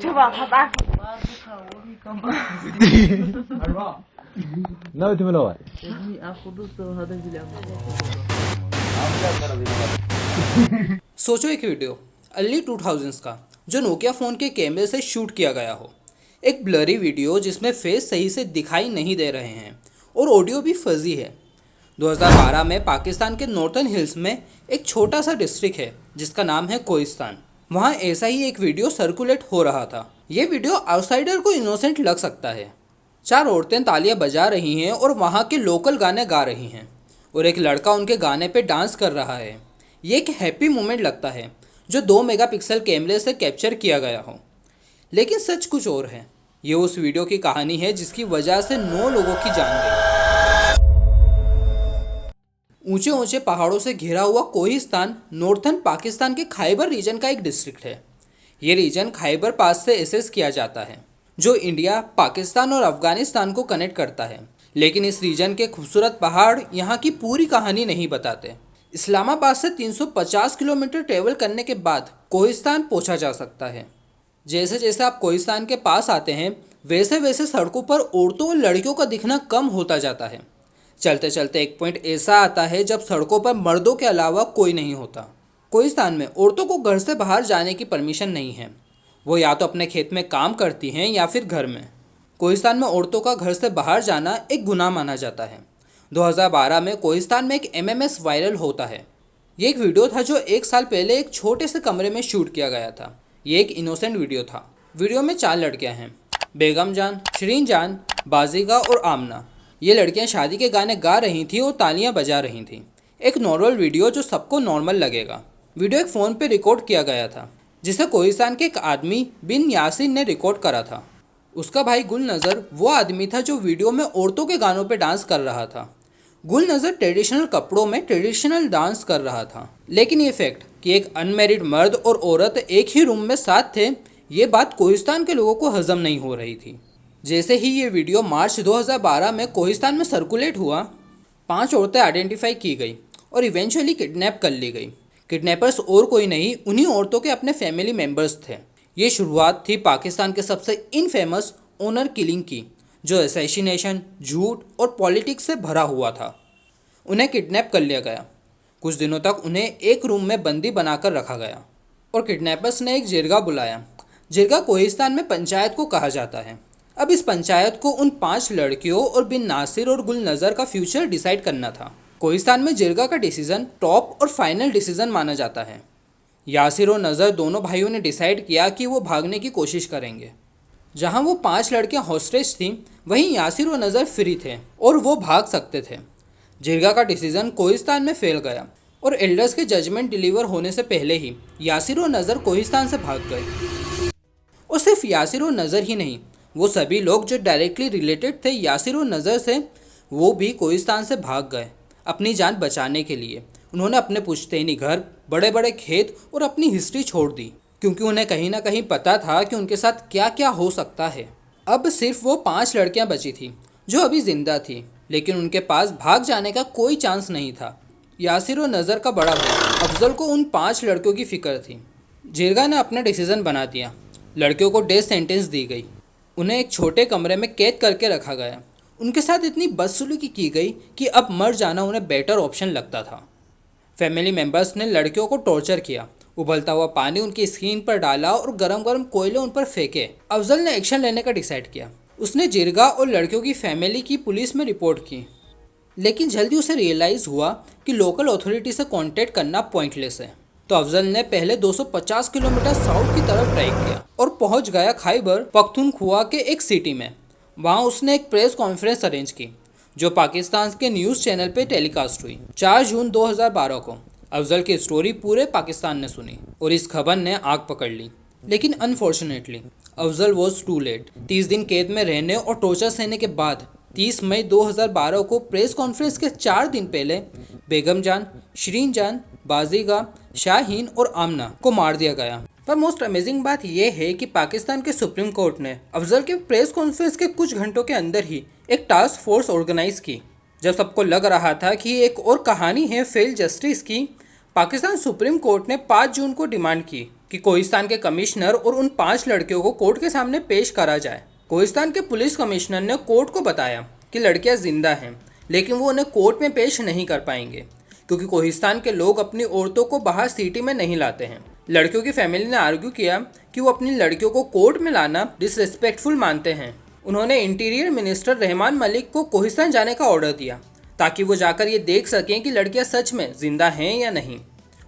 就把他打死。 Nabi tumelawan. Jadi aku tuh terhadap bilang सोचो एक video early 2000s का जो नोकिया फ़ोन के कैमरे से शूट किया गया हो। एक ब्लरी वीडियो जिसमें फेस सही से दिखाई नहीं दे रहे हैं और ऑडियो भी फजी है। 2012 में पाकिस्तान के नॉर्थन हिल्स में एक छोटा सा डिस्ट्रिक्ट है जिसका नाम है कोहिस्तान। वहाँ ऐसा ही एक वीडियो सर्कुलेट हो रहा था। ये वीडियो आउटसाइडर को इनोसेंट लग सकता है। 4 औरतें तालियां बजा रही हैं और वहाँ के लोकल गाने गा रही हैं और एक लड़का उनके गाने पे डांस कर रहा है। ये एक हैप्पी मोमेंट लगता है जो 2 मेगापिक्सल कैमरे से कैप्चर किया गया हो। लेकिन सच कुछ और है। ये उस वीडियो की कहानी है जिसकी वजह से 9 लोगों की जान गई। ऊंचे ऊंचे पहाड़ों से घिरा हुआ कोहिस्तान नॉर्थन पाकिस्तान के खैबर रीजन का एक डिस्ट्रिक्ट है। ये रीजन खैबर पास से एसेस किया जाता है जो इंडिया, पाकिस्तान और अफगानिस्तान को कनेक्ट करता है। लेकिन इस रीजन के खूबसूरत पहाड़ यहाँ की पूरी कहानी नहीं बताते। इस्लामाबाद से 350 किलोमीटर ट्रेवल करने के बाद कोहिस्तान पहुँचा जा सकता है। जैसे जैसे आप कोहिस्तान के पास आते हैं वैसे वैसे सड़कों पर औरतों और लड़कियों का दिखना कम होता जाता है। चलते चलते एक पॉइंट ऐसा आता है जब सड़कों पर मर्दों के अलावा कोई नहीं होता। कोहिस्तान में औरतों को घर से बाहर जाने की परमिशन नहीं है। वो या तो अपने खेत में काम करती हैं या फिर घर में। कोहिस्तान में औरतों का घर से बाहर जाना एक गुनाह माना जाता है। 2012 में कोहिस्तान में एक MMS वायरल होता है। ये एक वीडियो था जो 1 साल पहले एक छोटे से कमरे में शूट किया गया था। ये एक इनोसेंट वीडियो था। वीडियो में 4 लड़कियां हैं, बेगम जान, शरीन जान, बाज़ीगा और आमना। ये लड़कियां शादी के गाने गा रही थी और तालियां बजा रही थी। एक नॉर्मल वीडियो जो सबको नॉर्मल लगेगा। वीडियो एक फ़ोन पे रिकॉर्ड किया गया था जिसे कोहिस्तान के एक आदमी बिन यासिन ने रिकॉर्ड करा था। उसका भाई गुल नज़र वो आदमी था जो वीडियो में औरतों के गानों पे डांस कर रहा था। गुल नज़र ट्रेडिशनल कपड़ों में ट्रेडिशनल डांस कर रहा था। लेकिन ये फैक्ट कि एक अनमैरिड मर्द और औरत एक ही रूम में साथ थे, ये बात कोहिस्तान के लोगों को हजम नहीं हो रही थी। जैसे ही ये वीडियो मार्च 2012 में कोहिस्तान में सर्कुलेट हुआ, 5 औरतें आइडेंटिफाई की गई और इवेंचुअली किडनैप कर ली गई। किडनैपर्स और कोई नहीं, उन्हीं औरतों के अपने फैमिली मेम्बर्स थे। ये शुरुआत थी पाकिस्तान के सबसे इनफेमस ऑनर किलिंग की, जो असैसिनेशन, झूठ और पॉलिटिक्स से भरा हुआ था। उन्हें किडनैप कर लिया गया। कुछ दिनों तक उन्हें एक रूम में बंदी बनाकर रखा गया और किडनैपर्स ने एक जिरगा बुलाया। जिरगा कोहिस्तान में पंचायत को कहा जाता है। अब इस पंचायत को उन 5 लड़कियों और बिन नासिर और गुल नज़र का फ्यूचर डिसाइड करना था। कोहिस्तान में जिरगा का डिसीजन टॉप और फाइनल डिसीजन माना जाता है। यासिर और नज़र दोनों भाइयों ने डिसाइड किया कि वो भागने की कोशिश करेंगे। जहां वो 5 लड़कियां हॉस्टेज थीं, वहीं यासिर और नज़र फ्री थे और वो भाग सकते थे। जिरगा का डिसीजन कोहिस्तान में फेल गया और एल्डर्स के जजमेंट डिलीवर होने से पहले ही यासिर और नज़र कोहिस्तान से भाग गए। और सिर्फ यासिर और नज़र ही नहीं, वो सभी लोग जो डायरेक्टली रिलेटेड थे यासिर और नज़र से, वो भी कोहिस्तान से भाग गए अपनी जान बचाने के लिए। उन्होंने अपने पुश्तैनी घर, बड़े बड़े खेत और अपनी हिस्ट्री छोड़ दी क्योंकि उन्हें कहीं ना कहीं पता था कि उनके साथ क्या क्या हो सकता है। अब सिर्फ वो 5 लड़कियां बची थी जो अभी जिंदा थी, लेकिन उनके पास भाग जाने का कोई चांस नहीं था। यासिर और नज़र का बड़ा भाई अफजल को उन 5 लड़कियों की फिक्र थी। जिरगा ने अपना डिसीज़न बना दिया। लड़कियों को डेथ सेंटेंस दी गई। उन्हें एक छोटे कमरे में कैद करके रखा गया। उनके साथ इतनी बदसलूकी की गई कि अब मर जाना उन्हें बेटर ऑप्शन लगता था। फैमिली मेम्बर्स ने लड़कियों को टॉर्चर किया, उबलता हुआ पानी उनकी स्किन पर डाला और गरम गरम कोयले उन पर फेंके। अफजल ने एक्शन लेने का डिसाइड किया। उसने जिरगा और लड़कियों की फैमिली की पुलिस में रिपोर्ट की, लेकिन जल्दी उसे रियलाइज़ हुआ कि लोकल अथॉरिटी से कॉन्टेक्ट करना पॉइंटलेस है। तो अफजल ने पहले 250 किलोमीटर साउथ की तरफ ट्रैक किया और पहुंच गया खैबर पख्तूनख्वा के एक सिटी में। वहां उसने एक प्रेस कॉन्फ्रेंस अरेंज की जो पाकिस्तान के न्यूज़ चैनल पे टेलीकास्ट हुई। 4 जून 2012 को अफजल की स्टोरी पूरे पाकिस्तान ने सुनी और इस खबर ने आग पकड़ ली। लेकिन unfortunately Afzal was too late. 30 दिन कैद में रहने और टॉर्चर सहने के बाद 30 मई 2012 को प्रेस कॉन्फ्रेंस के 4 दिन पहले बेगम जान, शरीन जान, बाज़ीगा, शाहीन और आमना को मार दिया गया। पर मोस्ट अमेजिंग बात यह है कि पाकिस्तान के सुप्रीम कोर्ट ने अफजल के प्रेस कॉन्फ्रेंस के कुछ घंटों के अंदर ही एक टास्क फोर्स ऑर्गेनाइज की। जब सबको लग रहा था कि एक और कहानी है फेल जस्टिस की, पाकिस्तान सुप्रीम कोर्ट ने 5 जून को डिमांड की कि कोहिस्तान के कमिश्नर और उन 5 लड़कियों को कोर्ट के सामने पेश करा जाए। कोहिस्तान के पुलिस कमिश्नर ने कोर्ट को बताया कि लड़कियां जिंदा हैं, लेकिन वो उन्हें कोर्ट में पेश नहीं कर पाएंगे क्योंकि कोहिस्तान के लोग अपनी औरतों को बाहर सिटी में नहीं लाते हैं। लड़कियों की फैमिली ने आर्ग्यू किया कि वो अपनी लड़कियों को कोर्ट में लाना डिसरिस्पेक्टफुल मानते हैं। उन्होंने इंटीरियर मिनिस्टर रहमान मलिक को कोहिस्तान जाने का ऑर्डर दिया ताकि वो जाकर ये देख सकें कि लड़कियां सच में जिंदा हैं या नहीं।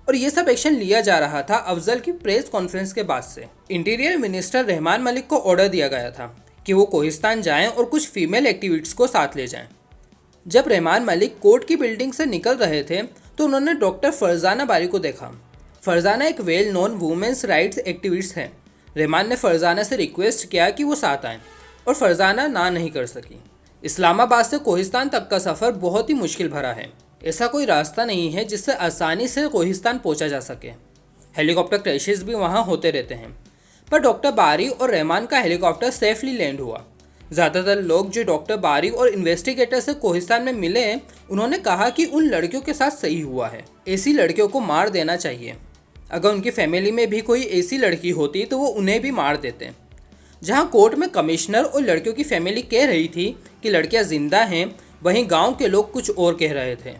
और ये सब एक्शन लिया जा रहा था अफजल की प्रेस कॉन्फ्रेंस के बाद से। इंटीरियर मिनिस्टर रहमान मलिक को ऑर्डर दिया गया था कि वो कोहिस्तान जाएं और कुछ फीमेल एक्टिविस्ट्स को साथ ले जाएं। जब रहमान मलिक कोर्ट की बिल्डिंग से निकल रहे थे तो उन्होंने डॉक्टर फरजाना बारी को देखा। फरजाना एक well known women's rights activist हैं। रहमान ने फरजाना से रिक्वेस्ट किया कि वो साथ आएं और फरजाना ना नहीं कर सकी। इस्लामाबाद से कोहिस्तान तक का सफ़र बहुत ही मुश्किल भरा है। ऐसा कोई रास्ता नहीं है जिससे आसानी से कोहिस्तान पहुंचा जा सके। हेलीकॉप्टर क्रैशेस भी वहां होते रहते हैं, पर डॉक्टर बारी और रहमान का हेलीकॉप्टर सेफली लैंड हुआ। ज़्यादातर लोग जो डॉक्टर बारी और इन्वेस्टिगेटर से कोहिस्तान में मिले हैं, उन्होंने कहा कि उन लड़कियों के साथ सही हुआ है। ऐसी लड़कियों को मार देना चाहिए। अगर उनकी फैमिली में भी कोई ऐसी लड़की होती तो वो उन्हें भी मार देते। जहां कोर्ट में कमिश्नर और लड़कियों की फैमिली कह रही थी कि लड़कियां जिंदा हैं, वहीं गांव के लोग कुछ और कह रहे थे।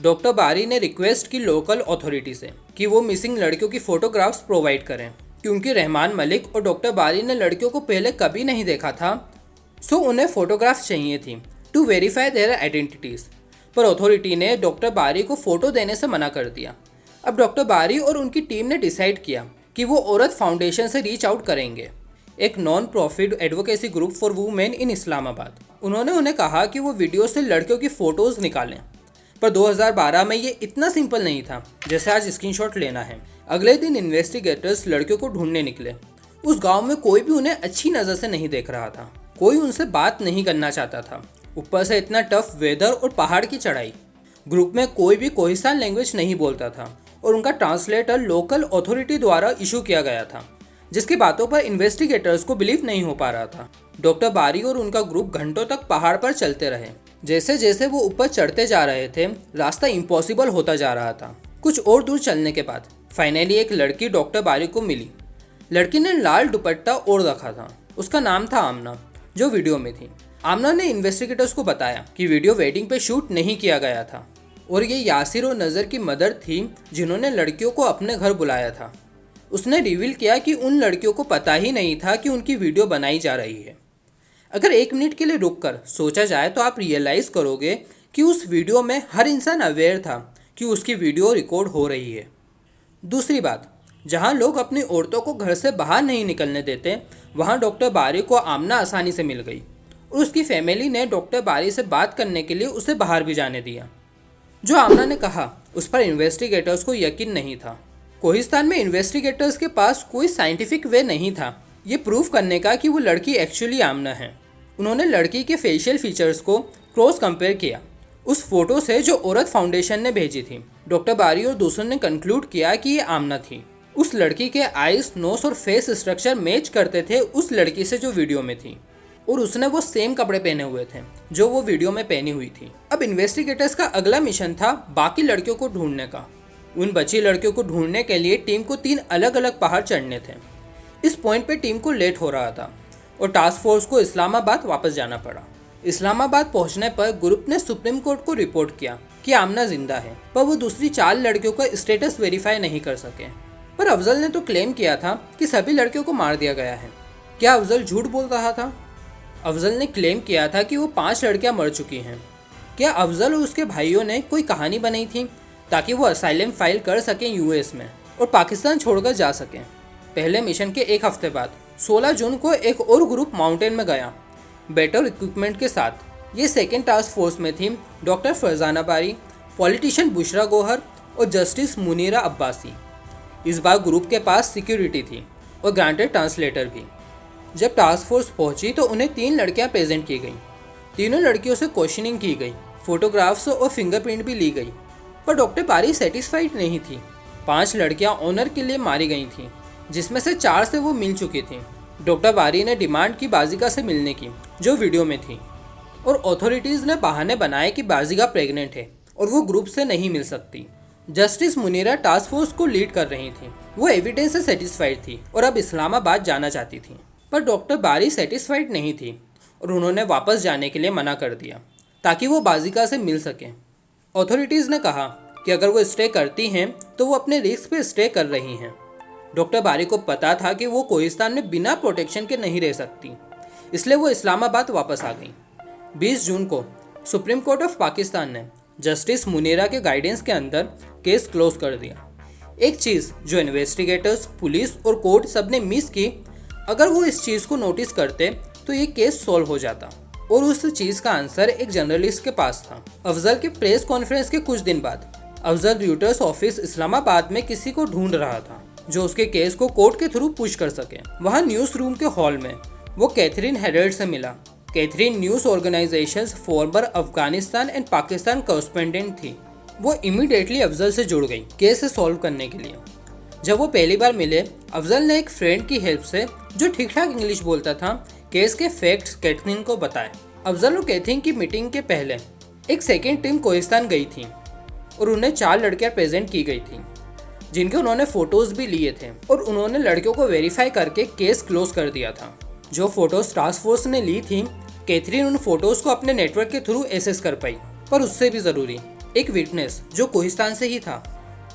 डॉक्टर बारी ने रिक्वेस्ट की लोकल अथॉरिटी से कि वो मिसिंग लड़कियों की फ़ोटोग्राफ्स प्रोवाइड करें, क्योंकि रहमान मलिक और डॉक्टर बारी ने लड़कियों को पहले कभी नहीं देखा था, सो उन्हें फ़ोटोग्राफ्स चाहिए थी टू वेरीफाई देयर आइडेंटिटीज़। पर अथॉरिटी ने डॉक्टर बारी को फ़ोटो देने से मना कर दिया। अब डॉक्टर बारी और उनकी टीम ने डिसाइड किया कि वो औरत फाउंडेशन से रीच आउट करेंगे, एक non profit advocacy group for women in Islamabad. उन्होंने उन्हें कहा कि वो वीडियो से लड़कियों की फ़ोटोज़ निकालें। पर 2012 में ये इतना सिंपल नहीं था जैसे आज स्क्रीनशॉट लेना है। अगले दिन इन्वेस्टिगेटर्स लड़कियों को ढूंढने निकले। उस गांव में कोई भी उन्हें अच्छी नज़र से नहीं देख रहा था, कोई उनसे बात नहीं करना चाहता था। ऊपर से इतना टफ वेदर और पहाड़ की चढ़ाई। ग्रुप में कोई भी कोहिस्तान लैंग्वेज नहीं बोलता था और उनका ट्रांसलेटर लोकल अथॉरिटी द्वारा इशू किया गया था, जिसकी बातों पर इन्वेस्टिगेटर्स को बिलीव नहीं हो पा रहा था। डॉक्टर बारी और उनका ग्रुप घंटों तक पहाड़ पर चलते रहे। जैसे जैसे वो ऊपर चढ़ते जा रहे थे, रास्ता इम्पॉसिबल होता जा रहा था। कुछ और दूर चलने के बाद फाइनली एक लड़की डॉक्टर बारी को मिली। लड़की ने लाल दुपट्टा ओढ़ रखा था। उसका नाम था आमना, जो वीडियो में थी। आमना ने इन्वेस्टिगेटर्स को बताया कि वीडियो वेडिंग पे शूट नहीं किया गया था और ये यासिर और नज़र की मदर थी जिन्होंने लड़कियों को अपने घर बुलाया था। उसने रिवील किया कि उन लड़कियों को पता ही नहीं था कि उनकी वीडियो बनाई जा रही है। अगर 1 मिनट के लिए रुककर सोचा जाए तो आप रियलाइज़ करोगे कि उस वीडियो में हर इंसान अवेयर था कि उसकी वीडियो रिकॉर्ड हो रही है। दूसरी बात, जहां लोग अपनी औरतों को घर से बाहर नहीं निकलने देते, वहां डॉक्टर बारी को आमना आसानी से मिल गई और उसकी फैमिली ने डॉक्टर बारी से बात करने के लिए उसे बाहर भी जाने दिया। जो आमना ने कहा उस पर इन्वेस्टिगेटर्स को यकीन नहीं था। कोहिस्तान में इन्वेस्टिगेटर्स के पास कोई साइंटिफिक वे नहीं था ये प्रूव करने का कि वो लड़की एक्चुअली आमना है। उन्होंने लड़की के फेशियल फीचर्स को क्रॉस कंपेयर किया उस फोटो से जो औरत फाउंडेशन ने भेजी थी। डॉक्टर बारी और दूसरों ने कंक्लूड किया कि ये आमना थी। उस लड़की के आइज, नोज और फेस स्ट्रक्चर मैच करते थे उस लड़की से जो वीडियो में थी, और उसने वो सेम कपड़े पहने हुए थे जो वो वीडियो में पहनी हुई थी। अब इन्वेस्टिगेटर्स का अगला मिशन था बाकी लड़कियों को ढूंढने का। उन बची लड़कियों को ढूंढने के लिए टीम को 3 अलग अलग पहाड़ चढ़ने थे। इस पॉइंट पे टीम को लेट हो रहा था और टास्क फोर्स को इस्लामाबाद वापस जाना पड़ा। इस्लामाबाद पहुंचने पर ग्रुप ने सुप्रीम कोर्ट को रिपोर्ट किया कि आमना जिंदा है, पर वो दूसरी 4 लड़कियों का स्टेटस वेरीफाई नहीं कर सके। पर अफजल ने तो क्लेम किया था कि सभी लड़कियों को मार दिया गया है। क्या अफजल झूठ बोल रहा था? अफजल ने क्लेम किया था कि वो 5 लड़कियां मर चुकी हैं। क्या अफजल और उसके भाइयों ने कोई कहानी बनाई थी ताकि वो असाइलम फाइल कर सकें यूएस में और पाकिस्तान छोड़कर जा सकें? पहले मिशन के 1 हफ्ते बाद 16 जून को एक और ग्रुप माउंटेन में गया बेटर इक्विपमेंट के साथ। ये सेकेंड टास्क फोर्स में थी डॉक्टर फरजाना बारी, पॉलिटिशियन बुशरा गौहर और जस्टिस मुनीरा अब्बासी। इस बार ग्रुप के पास सिक्योरिटी थी और ग्रांटेड ट्रांसलेटर भी। जब टास्क फोर्स पहुंची तो उन्हें 3 लड़कियां प्रेजेंट की गईं। तीनों लड़कियों से क्वेश्चनिंग की गई, फोटोग्राफ्स और फिंगरप्रिंट भी ली गई, पर डॉक्टर बारी सेटिस्फाइड नहीं थी। 5 लड़कियां ऑनर के लिए मारी गई थीं, जिसमें से 4 से वो मिल चुकी थीं। डॉक्टर बारी ने डिमांड की बाजिका से मिलने की, जो वीडियो में थी, और अथॉरिटीज़ ने बहाने बनाए कि बाजिका प्रेग्नेंट है और वो ग्रुप से नहीं मिल सकती। जस्टिस मुनीरा टास्क फोर्स को लीड कर रही थी। वो एविडेंस से सेटिस्फाइड थी और अब इस्लामाबाद जाना चाहती थी, पर डॉक्टर बारी सेटिस्फाइड नहीं थी और उन्होंने वापस जाने के लिए मना कर दिया ताकि वो बाजिका से मिल सकें। अथॉरिटीज़ ने कहा कि अगर वो स्टे करती हैं तो वो अपने रिस्क पे स्टे कर रही हैं। डॉक्टर बारी को पता था कि वो कोहिस्तान में बिना प्रोटेक्शन के नहीं रह सकती, इसलिए वो इस्लामाबाद वापस आ गई। 20 जून को सुप्रीम कोर्ट ऑफ पाकिस्तान ने जस्टिस मुनीरा के गाइडेंस के अंदर केस क्लोज कर दिया। एक चीज़ जो इन्वेस्टिगेटर्स, पुलिस और कोर्ट सब ने मिस की, अगर वो इस चीज़ को नोटिस करते तो ये केस सॉल्व हो जाता, और उस चीज़ का आंसर एक जर्नलिस्ट के पास था। अफजल के प्रेस कॉन्फ्रेंस के कुछ दिन बाद अफजल रॉयटर्स ऑफिस इस्लामाबाद में किसी को ढूंढ रहा था जो उसके केस को कोर्ट के थ्रू पुश कर सके। वहाँ न्यूज़ रूम के हॉल में वो कैथरीन हेरल्ड से मिला। Catherine news organisation former Afghanistan and Pakistan correspondent थी। वो इमीडिएटली अफजल से जुड़ गई केस सॉल्व करने के लिए। जब वो पहली बार मिले, अफजल ने एक फ्रेंड की हेल्प से जो ठीक ठाक इंग्लिश बोलता था केस के फैक्ट्स कैथरीन को बताए। अफजल और कैथरीन की मीटिंग के पहले एक सेकेंड टीम कोहिस्तान गई थी और उन्हें 4 लड़कियां प्रेजेंट की गई थी जिनके उन्होंने फोटोज भी लिए थे, और उन्होंने लड़कियों को वेरीफाई करके केस क्लोज कर दिया था। जो फोटोज टास्क फोर्स ने ली थी, कैथरीन उन फोटोज को अपने नेटवर्क के थ्रू एसेस कर पाई। पर उससे भी ज़रूरी, एक विटनेस जो कोहिस्तान से ही था,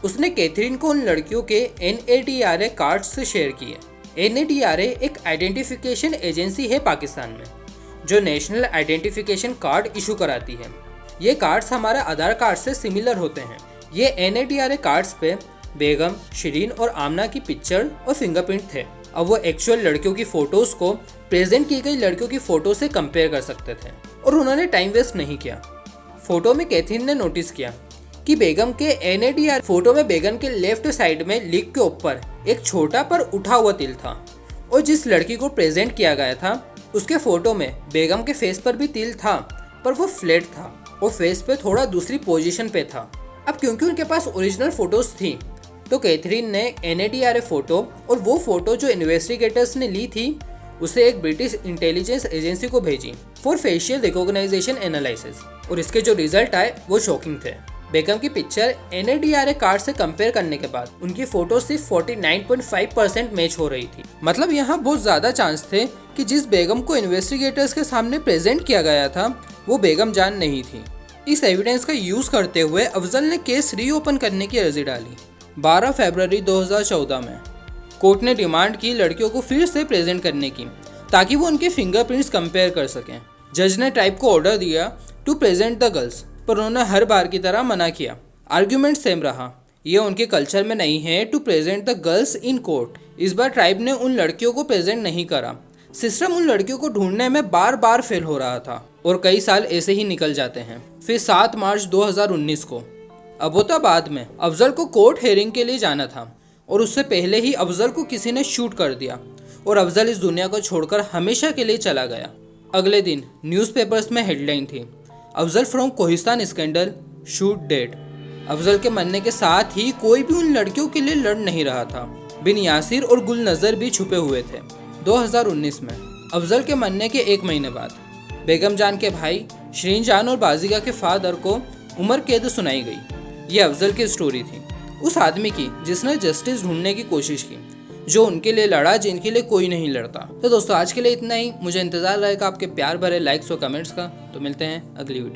उसने कैथरीन को उन लड़कियों के NADRA कार्ड से शेयर किए। NADRA एक आइडेंटिफिकेशन एजेंसी है पाकिस्तान में जो नेशनल आइडेंटिफिकेशन कार्ड इशू कराती है। ये कार्ड्स हमारे आधार कार्ड से सिमिलर होते हैं। ये NADRA कार्ड्स पे बेगम, शिरीन और आमना की पिक्चर और फिंगरप्रिंट थे। अब वो एक्चुअल लड़कियों की फ़ोटोज़ को प्रेजेंट की गई लड़कियों की फ़ोटो से कंपेयर कर सकते थे, और उन्होंने टाइम वेस्ट नहीं किया। फ़ोटो में कैथरीन ने नोटिस किया कि बेगम के NADRA फोटो में बेगम के लेफ्ट साइड में लिक के ऊपर एक छोटा पर उठा हुआ तिल था, और जिस लड़की को प्रेजेंट किया गया था उसके फ़ोटो में बेगम के फेस पर भी तिल था, पर वो फ्लैट था और फेस पे थोड़ा दूसरी पोजीशन पे था। अब क्योंकि उनके पास ओरिजिनल फ़ोटोज़ थी, तो कैथरीन ने NADRA फ़ोटो और वो फ़ोटो जो इन्वेस्टिगेटर्स ने ली थी उसे एक ब्रिटिश इंटेलिजेंस एजेंसी को भेजी फॉर फेशियल रिकॉग्नाइजेशन एनालिसिस, और इसके जो रिजल्ट आए वो शॉकिंग थे। बेगम की पिक्चर NADRA कार्ड से कंपेयर करने के बाद उनकी फ़ोटो सिर्फ 49.5% मैच हो रही थी। मतलब यहाँ बहुत ज़्यादा चांस थे कि जिस बेगम को इन्वेस्टिगेटर्स के सामने प्रेजेंट किया गया था वो बेगम जान नहीं थी। इस एविडेंस का यूज़ करते हुए अफजल ने केस रीओपन करने की अर्जी डाली। 12 फरवरी 2014 में कोर्ट ने डिमांड की लड़कियों को फिर से प्रेजेंट करने की ताकि वो उनके फिंगरप्रिंट्स कंपेयर कर सकें। जज ने ट्राइब को ऑर्डर दिया टू प्रेजेंट द गर्ल्स, पर उन्होंने हर बार की तरह मना किया। आर्ग्यूमेंट सेम रहा, ये उनके कल्चर में नहीं है to present the girls in court. इस बार ट्राइब ने उन लड़कियों को प्रेजेंट नहीं करा। सिस्टम उन लड़कियों को ढूंढने में बार बार फेल हो रहा था और कई साल ऐसे ही निकल जाते हैं। फिर 7 मार्च 2019 को अबोताबाद में अफजल को कोर्ट हेयरिंग के लिए जाना था, और उससे पहले ही अफजल को किसी ने शूट कर दिया और अफजल इस दुनिया को छोड़कर हमेशा के लिए चला गया। अगले दिन न्यूज़पेपर्स में हेडलाइन थी, Afzal from Kohistan scandal shoot dead. Afzal के मरने के साथ ही कोई भी उन लड़कियों के लिए लड़ नहीं रहा था। बिन यासिर और गुल नज़र भी छुपे हुए थे। 2019 में अफजल के मरने के 1 महीने बाद बेगम जान के भाई शरीन जान और बाजिका के फादर को उम्र कैद सुनाई गई। ये अफजल की स्टोरी थी, उस आदमी की जिसने जस्टिस ढूंढने की कोशिश की, जो उनके लिए लड़ा जिनके लिए कोई नहीं लड़ता। तो दोस्तों आज के लिए इतना ही। मुझे इंतज़ार रहेगा आपके प्यार भरे लाइक्स और कमेंट्स का। तो मिलते हैं अगली वीडियो।